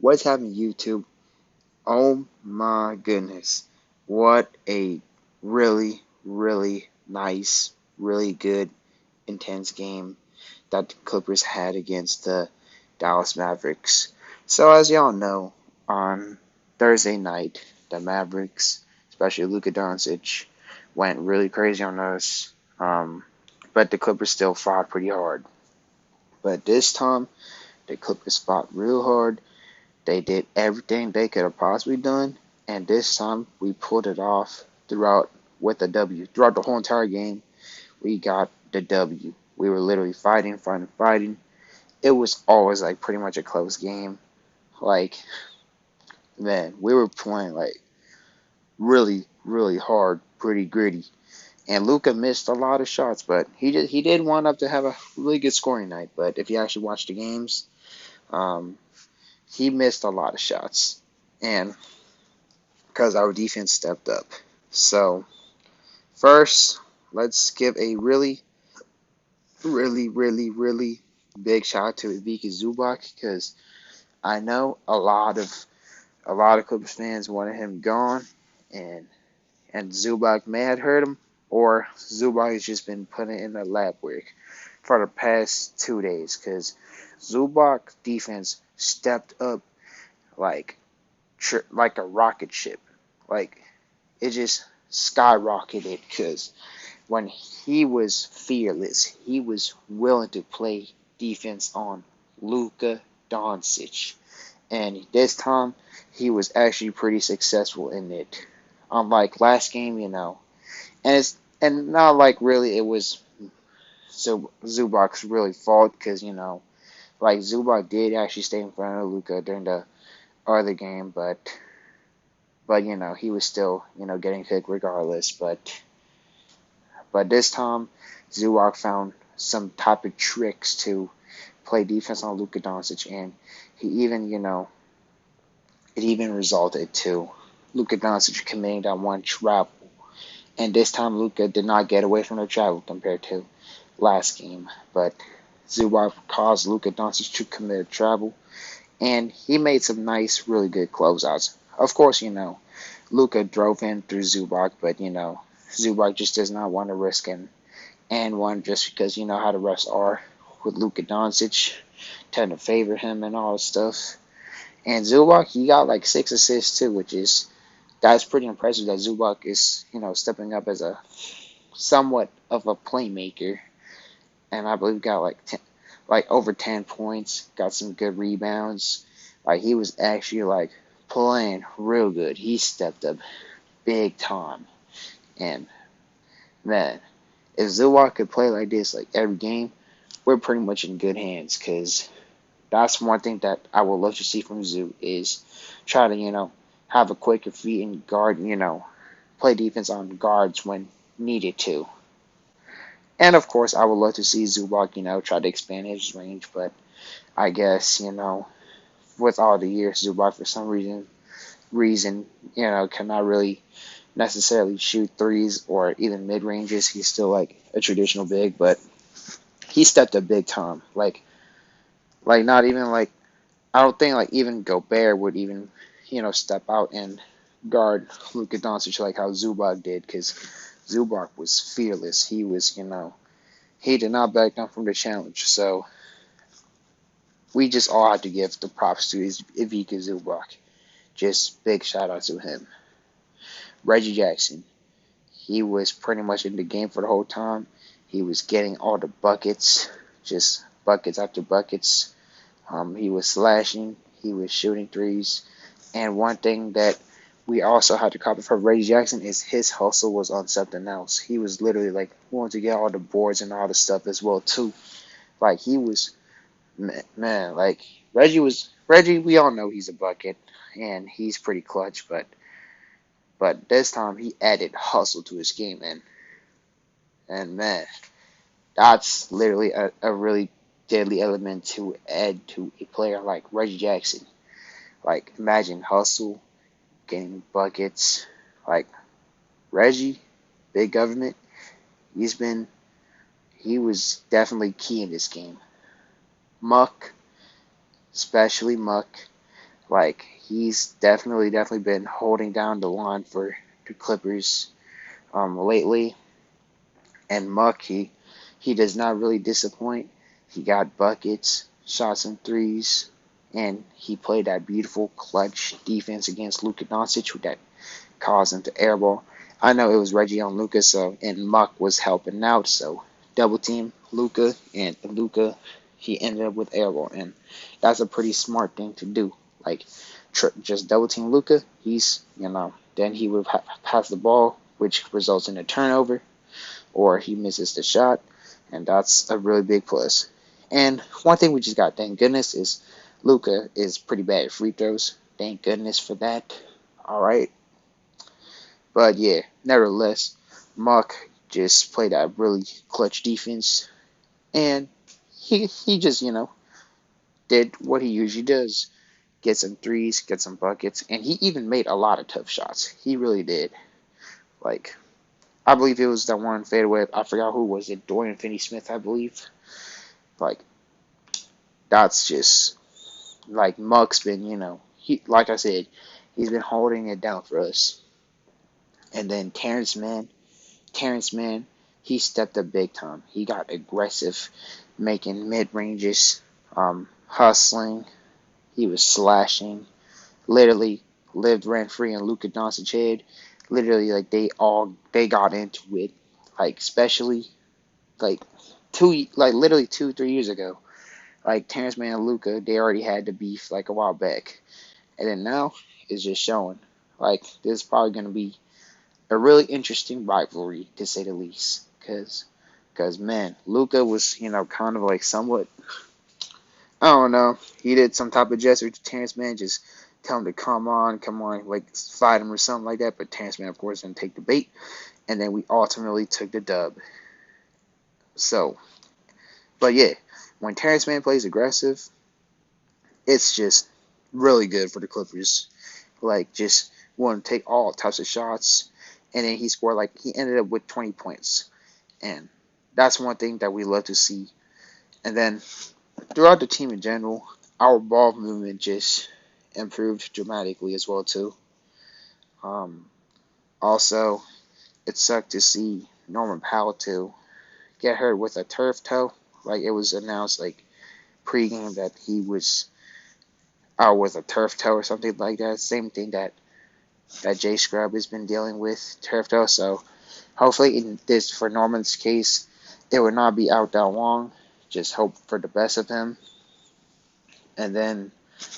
What's happening, YouTube? Oh my goodness. What a really nice, really good, intense game that the Clippers had against the Dallas Mavericks. So, as y'all know, on Thursday night, the Mavericks, especially Luka Doncic, went really crazy on us. But the Clippers still fought pretty hard. But this time, the Clippers fought real hard. They did everything they could have possibly done, and this time we pulled it off throughout with a W. Throughout the whole entire game, we got the W. We were literally fighting. It was always like pretty much a close game. Like, man, we were playing like really hard, pretty gritty. And Luka missed a lot of shots, but he did wind up to have a really good scoring night. But if you actually watch the games, um, he missed a lot of shots. And because our defense stepped up. So, first, let's give a really big shout out to Ivica Zubac because I know a lot of Clippers fans wanted him gone, and Zubac may have hurt him, or Zubac has just been putting in the lab work for the past 2 days because Zubac's defense stepped up like like a rocket ship, like it just skyrocketed because when he was fearless, he was willing to play defense on Luka Doncic. And this time, he was actually pretty successful in it. Unlike last game, and not like really it was Zubac's really fault because like Zubac did actually stay in front of Luka during the other game, but he was still getting hit regardless. But this time, Zubac found some type of tricks to play defense on Luka Doncic, and he even it even resulted to Luka Doncic committing that one travel. And this time, Luka did not get away from the travel compared to last game, but Zubac caused Luka Doncic to commit a travel, and he made some nice, really good closeouts. Of course, Luka drove in through Zubac, but Zubac just does not want to risk and one just because you know how the refs are with Luka Doncic, tend to favor him and all this stuff. And Zubac, he got like 6 assists too, which is that's pretty impressive that Zubac is stepping up as a somewhat of a playmaker, and I believe got like over 10 points, got some good rebounds. Like he was actually like playing real good. He stepped up big time, and man, if Zubac could play like this like every game, we're pretty much in good hands because that's one thing that I would love to see from Zoo is try to have a quicker feet and guard play defense on guards when needed to. And of course, I would love to see Zubac try to expand his range, but I guess with all the years, Zubac for some reason cannot really necessarily shoot threes or even mid ranges. He's still like a traditional big, but he stepped up big time. Like not even like I don't think like even Gobert would even step out and guard Luka Doncic like how Zubac did because Zubac was fearless. He was he did not back down from the challenge. So we just all have to give the props to Ivica Zubac. Just big shout out to him. Reggie Jackson. He was pretty much in the game for the whole time. He was getting all the buckets, just buckets after buckets. He was slashing. He was shooting threes. And one thing that we also had to copy from Reggie Jackson is his hustle was on something else. He was literally like wanting to get all the boards and all the stuff as well too. Like he was man, like Reggie. We all know he's a bucket and he's pretty clutch, but this time he added hustle to his game, and man, that's literally a really deadly element to add to a player like Reggie Jackson. Like imagine hustle, getting buckets, like Reggie, big government. He's been he was definitely key in this game. Muck, especially Muck. Like he's definitely been holding down the line for the Clippers lately. And Muck, he does not really disappoint. He got buckets, shot some threes, and he played that beautiful clutch defense against Luka Doncic that caused him to airball. I know it was Reggie on Luka, so and Muck was helping out, so double team Luka, and Luka he ended up with airball, and that's a pretty smart thing to do. Like just double team Luka, then he would pass the ball, which results in a turnover, or he misses the shot, and that's a really big plus. And one thing we just got, thank goodness, is Luka is pretty bad at free throws. Thank goodness for that. All right, but yeah, nevertheless, Muck just played a really clutch defense, and he just did what he usually does: get some threes, get some buckets, and he even made a lot of tough shots. He really did. Like I believe it was that one fadeaway. I forgot who was it. Dorian Finney-Smith, I believe. Like that's just like Muck's been, he like I said, he's been holding it down for us. And then Terrence Mann, he stepped up big time. He got aggressive, making mid ranges, hustling. He was slashing. Literally lived rent free in Luka Doncic head. Literally, like they got into it. Like especially like literally 2 3 years ago. Like Terrence Mann and Luka, they already had the beef like a while back, and then now it's just showing. Like this is probably gonna be a really interesting rivalry to say the least, cause man, Luka was kind of like somewhat, I don't know, he did some type of gesture to Terrence Mann, just tell him to come on, like fight him or something like that. But Terrence Mann, of course, didn't take the bait, and then we ultimately took the dub. So, but yeah, when Terrence Mann plays aggressive, it's just really good for the Clippers. Like just want to take all types of shots, and then he scored like he ended up with 20 points, and that's one thing that we love to see. And then throughout the team in general, our ball movement just improved dramatically as well too. Um, Also, it sucked to see Norman Powell to get hurt with a turf toe. Like it was announced like pregame that he was out with a turf toe or something like that. Same thing that Jay Scrub has been dealing with, turf toe. So hopefully in this for Norman's case, it will not be out that long. Just hope for the best of him. And then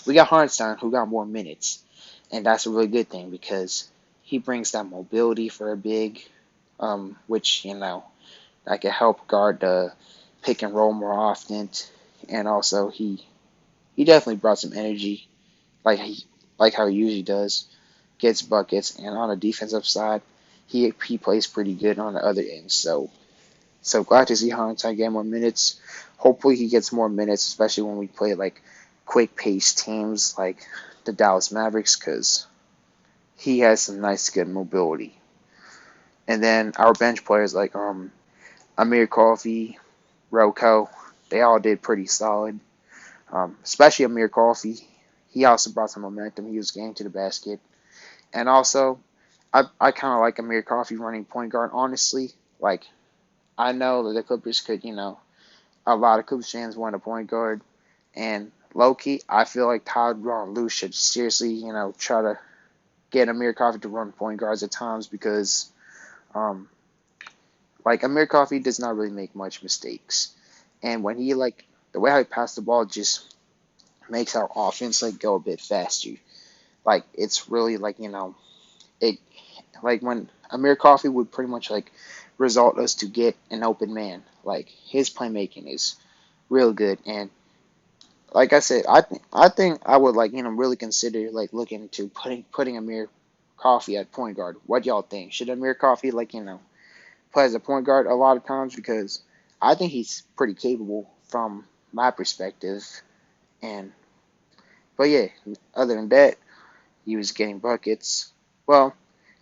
we got Hartenstein who got more minutes, and that's a really good thing because he brings that mobility for a big, which that can help guard the pick and roll more often, and also he definitely brought some energy, like how he usually does, gets buckets, and on the defensive side, he plays pretty good on the other end. So glad to see Hartenstein get more minutes. Hopefully he gets more minutes, especially when we play like quick paced teams like the Dallas Mavericks, because he has some nice good mobility. And then our bench players like Amir Coffey, Roko, they all did pretty solid. Especially Amir Coffey. He also brought some momentum. He was getting to the basket. And also, I kind of like Amir Coffey running point guard, honestly. Like, I know that the Clippers could, a lot of Clippers fans want a point guard. And low key, I feel like Todd Ron should seriously, try to get Amir Coffey to run point guards at times because, um, like, Amir Coffey does not really make much mistakes. And when he, like, the way how he passed the ball just makes our offense, like, go a bit faster. Like, it's really, like, it, like, when Amir Coffey would pretty much, like, result us to get an open man. Like, his playmaking is real good. And like I said, I think I would like really consider like looking to putting Amir Coffey at point guard. What y'all think? Should Amir Coffey like play as a point guard a lot of times because I think he's pretty capable from my perspective. And but yeah, other than that, he was getting buckets. Well,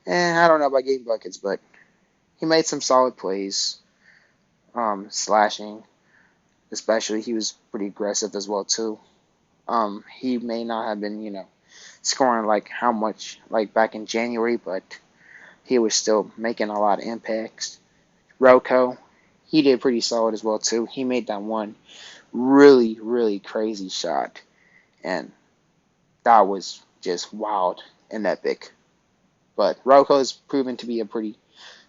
I don't know about getting buckets, but he made some solid plays. Slashing, especially he was pretty aggressive as well too. He may not have been scoring like how much like back in January, but he was still making a lot of impacts. Rocco, he did pretty solid as well too. He made that one really crazy shot, and that was just wild and epic. But Rocco has proven to be a pretty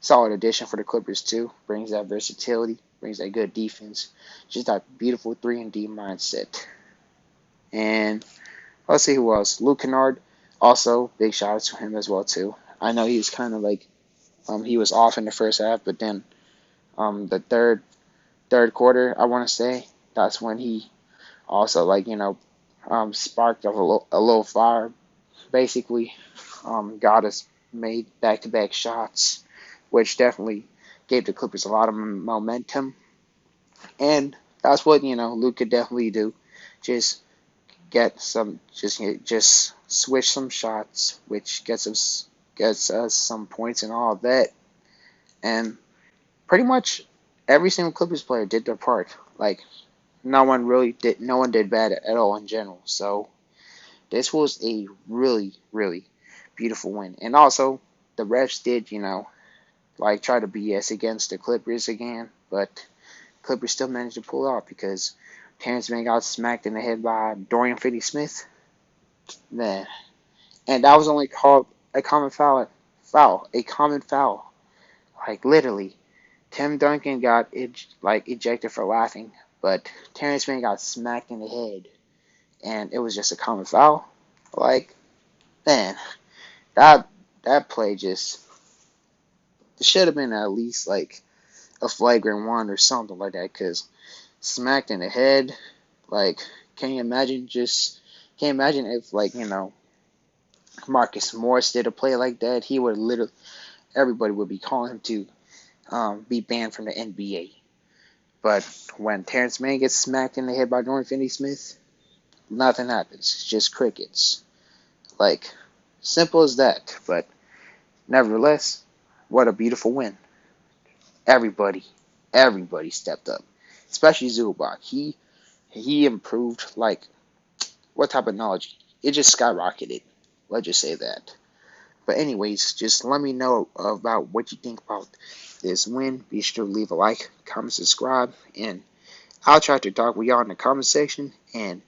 solid addition for the Clippers too. Brings that versatility, brings that good defense, just that beautiful 3-and-D mindset. And let's see who else. Luke Kennard, also big shout out to him as well too. I know he was kind of like he was off in the first half, but then the third quarter, I want to say, that's when he also like sparked a little fire. Basically, got us made back-to-back shots, which definitely gave the Clippers a lot of momentum. And that's what Luke could definitely do. Just get some, just switch some shots, which gets us some points and all of that. And pretty much every single Clippers player did their part. Like no one did bad at all in general. So this was a really beautiful win. And also the refs did, like try to BS against the Clippers again, but Clippers still managed to pull it off because Terrence Mann got smacked in the head by Dorian Finney-Smith. Man, and that was only called a common a common foul. Like literally, Tim Duncan got ejected for laughing, but Terrence Mann got smacked in the head, and it was just a common foul. Like, man, that that play just should have been at least like a flagrant one or something like that. Cause smacked in the head, like, can you imagine? Can you imagine if Marcus Morris did a play like that? He would literally everybody would be calling him to be banned from the NBA. But when Terrence Mann gets smacked in the head by Dorian Finney-Smith, nothing happens. It's just crickets. Like, simple as that. But nevertheless, what a beautiful win. Everybody, everybody stepped up. Especially Zubac. He improved like what type of knowledge? It just skyrocketed. Let's just say that. But anyways, just let me know about what you think about this win. Be sure to leave a like, comment, subscribe, and I'll try to talk with y'all in the comment section. And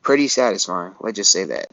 pretty satisfying. Let's just say that.